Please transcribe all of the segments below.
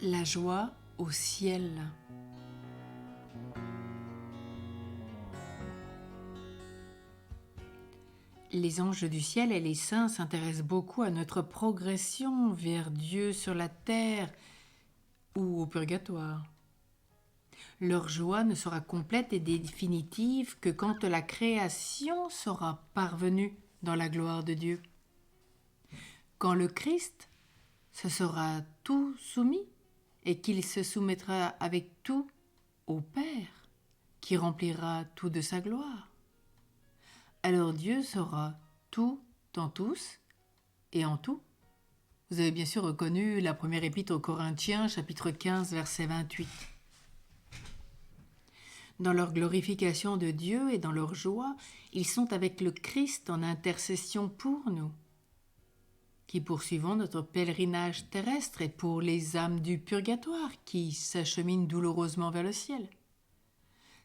La joie au ciel. Les anges du ciel et les saints s'intéressent beaucoup à notre progression vers Dieu sur la terre ou au purgatoire. Leur joie ne sera complète et définitive que quand la création sera parvenue dans la gloire de Dieu. Quand le Christ se sera tout soumis et qu'il se soumettra avec tout au Père, qui remplira tout de sa gloire. Alors Dieu sera tout en tous et en tout. Vous avez bien sûr reconnu la première épître aux Corinthiens, chapitre 15, verset 28. Dans leur glorification de Dieu et dans leur joie, ils sont avec le Christ en intercession pour nous, qui poursuivons notre pèlerinage terrestre et pour les âmes du purgatoire qui s'acheminent douloureusement vers le ciel.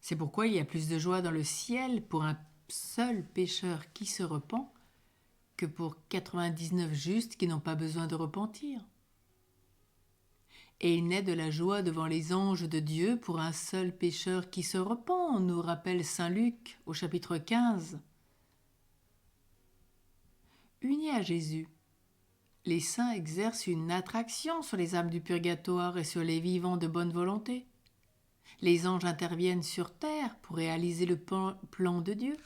C'est pourquoi il y a plus de joie dans le ciel pour un seul pécheur qui se repent que pour 99 justes qui n'ont pas besoin de repentir. Et il naît de la joie devant les anges de Dieu pour un seul pécheur qui se repent, nous rappelle saint Luc au chapitre 15. Unis à Jésus, les saints exercent une attraction sur les âmes du purgatoire et sur les vivants de bonne volonté. Les anges interviennent sur terre pour réaliser le plan de Dieu,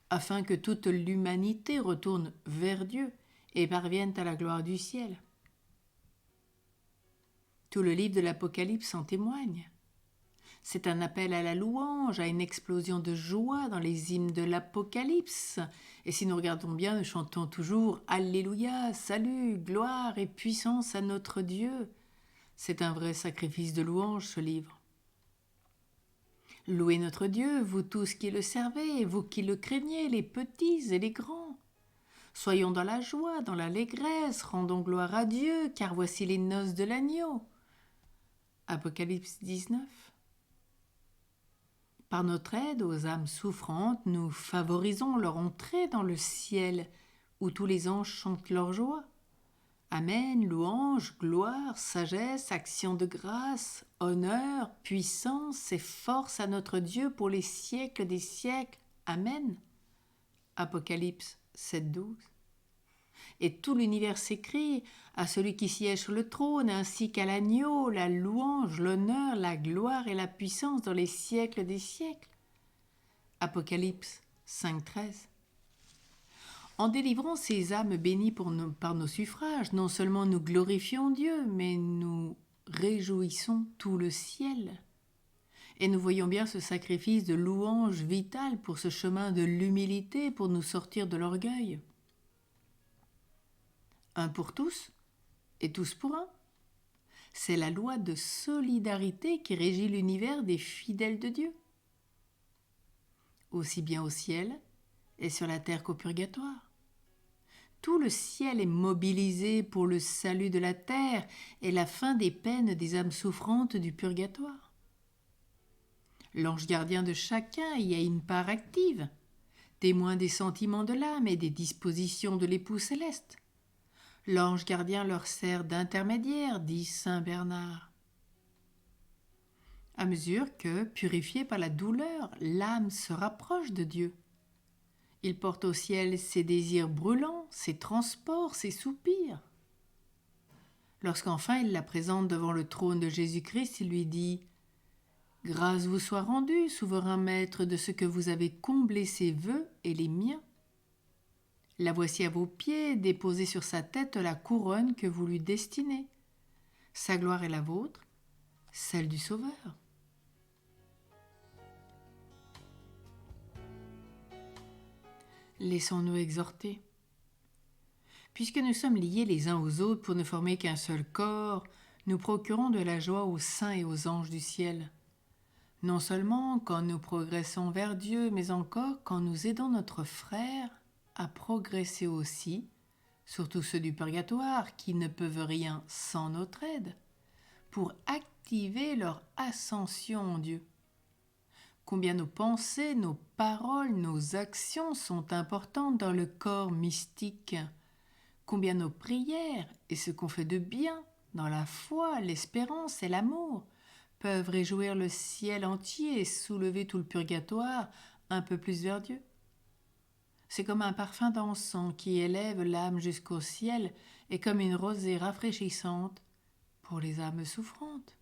afin que toute l'humanité retourne vers Dieu et parvienne à la gloire du ciel. Tout le livre de l'Apocalypse en témoigne. C'est un appel à la louange, à une explosion de joie dans les hymnes de l'Apocalypse. Et si nous regardons bien, nous chantons toujours « Alléluia, salut, gloire et puissance à notre Dieu ». C'est un vrai sacrifice de louange, ce livre. Louez notre Dieu, vous tous qui le servez, vous qui le craignez, les petits et les grands. Soyons dans la joie, dans l'allégresse, rendons gloire à Dieu, car voici les noces de l'agneau. Apocalypse 19. Par notre aide aux âmes souffrantes, nous favorisons leur entrée dans le ciel, où tous les anges chantent leur joie. Amen, louange, gloire, sagesse, action de grâce, honneur, puissance et force à notre Dieu pour les siècles des siècles. Amen. Apocalypse 7.12. Et tout l'univers s'écrie à celui qui siège sur le trône, ainsi qu'à l'agneau, la louange, l'honneur, la gloire et la puissance dans les siècles des siècles. Apocalypse 5.13. En délivrant ces âmes bénies par nos suffrages, non seulement nous glorifions Dieu, mais nous réjouissons tout le ciel. Et nous voyons bien ce sacrifice de louange vital pour ce chemin de l'humilité, pour nous sortir de l'orgueil. Un pour tous et tous pour un. C'est la loi de solidarité qui régit l'univers des fidèles de Dieu, aussi bien au ciel et sur la terre qu'au purgatoire. Tout le ciel est mobilisé pour le salut de la terre et la fin des peines des âmes souffrantes du purgatoire. L'ange gardien de chacun y a une part active, témoin des sentiments de l'âme et des dispositions de l'époux céleste. L'ange gardien leur sert d'intermédiaire, dit saint Bernard. À mesure que, purifiée par la douleur, l'âme se rapproche de Dieu. Il porte au ciel ses désirs brûlants, ses transports, ses soupirs. Lorsqu'enfin il la présente devant le trône de Jésus-Christ, il lui dit « Grâce vous soit rendue, souverain maître, de ce que vous avez comblé ses vœux et les miens. La voici à vos pieds, déposez sur sa tête la couronne que vous lui destinez. Sa gloire est la vôtre, celle du Sauveur. » Laissons-nous exhorter. Puisque nous sommes liés les uns aux autres pour ne former qu'un seul corps, nous procurons de la joie aux saints et aux anges du ciel. Non seulement quand nous progressons vers Dieu, mais encore quand nous aidons notre frère à progresser aussi, surtout ceux du purgatoire qui ne peuvent rien sans notre aide, pour activer leur ascension en Dieu. Combien nos pensées, nos paroles, nos actions sont importantes dans le corps mystique. Combien nos prières et ce qu'on fait de bien dans la foi, l'espérance et l'amour, peuvent réjouir le ciel entier et soulever tout le purgatoire un peu plus vers Dieu. C'est comme un parfum d'encens qui élève l'âme jusqu'au ciel et comme une rosée rafraîchissante pour les âmes souffrantes.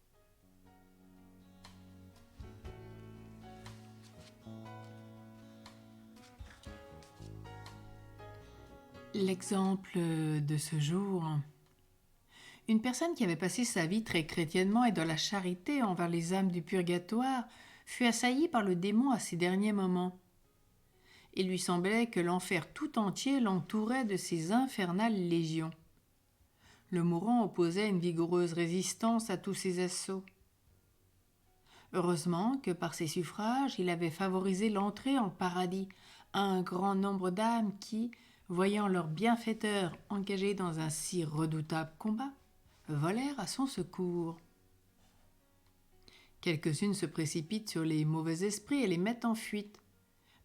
L'exemple de ce jour. Une personne qui avait passé sa vie très chrétiennement et dans la charité envers les âmes du purgatoire fut assaillie par le démon à ses derniers moments. Il lui semblait que l'enfer tout entier l'entourait de ses infernales légions. Le mourant opposait une vigoureuse résistance à tous ces assauts. Heureusement que par ses suffrages, il avait favorisé l'entrée en paradis à un grand nombre d'âmes qui, voyant leur bienfaiteur engagé dans un si redoutable combat, volèrent à son secours. Quelques-unes se précipitent sur les mauvais esprits et les mettent en fuite.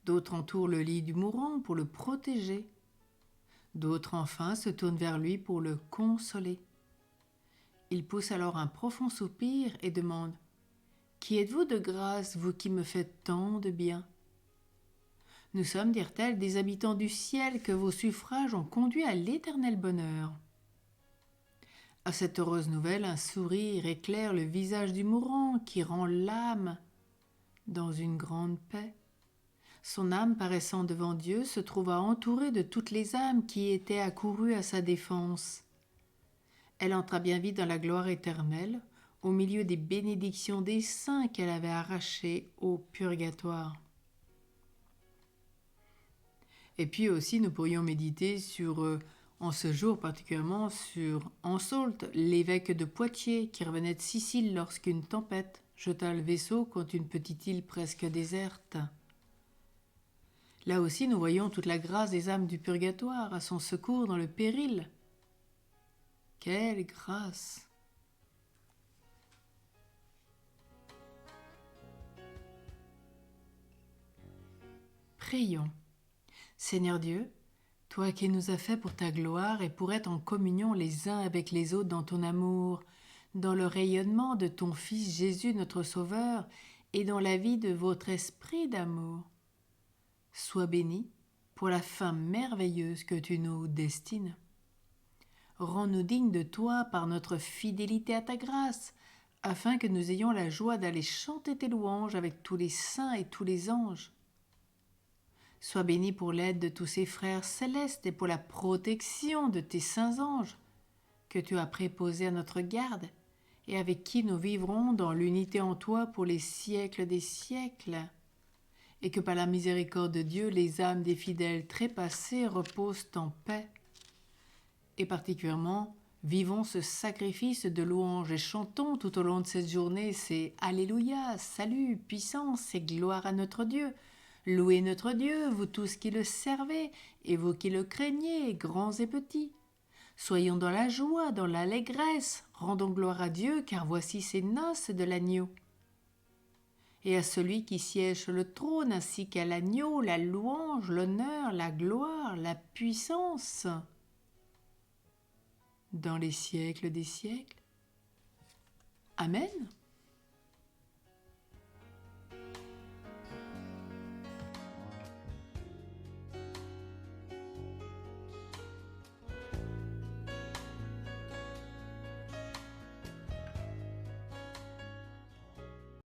D'autres entourent le lit du mourant pour le protéger. D'autres enfin se tournent vers lui pour le consoler. Il pousse alors un profond soupir et demande « Qui êtes-vous de grâce, vous qui me faites tant de bien ?» « Nous sommes, dirent-elles, des habitants du ciel que vos suffrages ont conduits à l'éternel bonheur. » À cette heureuse nouvelle, un sourire éclaire le visage du mourant qui rend l'âme dans une grande paix. Son âme, paraissant devant Dieu, se trouva entourée de toutes les âmes qui étaient accourues à sa défense. Elle entra bien vite dans la gloire éternelle, au milieu des bénédictions des saints qu'elle avait arrachées au purgatoire. Et puis aussi, nous pourrions méditer sur, en ce jour particulièrement, sur Ansault, l'évêque de Poitiers, qui revenait de Sicile lorsqu'une tempête jeta le vaisseau contre une petite île presque déserte. Là aussi, nous voyons toute la grâce des âmes du purgatoire à son secours dans le péril. Quelle grâce! Prions. Seigneur Dieu, toi qui nous as fait pour ta gloire et pour être en communion les uns avec les autres dans ton amour, dans le rayonnement de ton Fils Jésus notre Sauveur et dans la vie de votre esprit d'amour. Sois béni pour la fin merveilleuse que tu nous destines. Rends-nous dignes de toi par notre fidélité à ta grâce, afin que nous ayons la joie d'aller chanter tes louanges avec tous les saints et tous les anges. Sois béni pour l'aide de tous ces frères célestes et pour la protection de tes saints anges, que tu as préposés à notre garde, et avec qui nous vivrons dans l'unité en toi pour les siècles des siècles, et que par la miséricorde de Dieu, les âmes des fidèles trépassés reposent en paix. Et particulièrement, vivons ce sacrifice de louange et chantons tout au long de cette journée ces Alléluia, salut, puissance et gloire à notre Dieu. Louez notre Dieu, vous tous qui le servez, et vous qui le craignez, grands et petits. Soyons dans la joie, dans l'allégresse, rendons gloire à Dieu, car voici ces noces de l'agneau. Et à celui qui siège sur le trône, ainsi qu'à l'agneau, la louange, l'honneur, la gloire, la puissance, dans les siècles des siècles. Amen.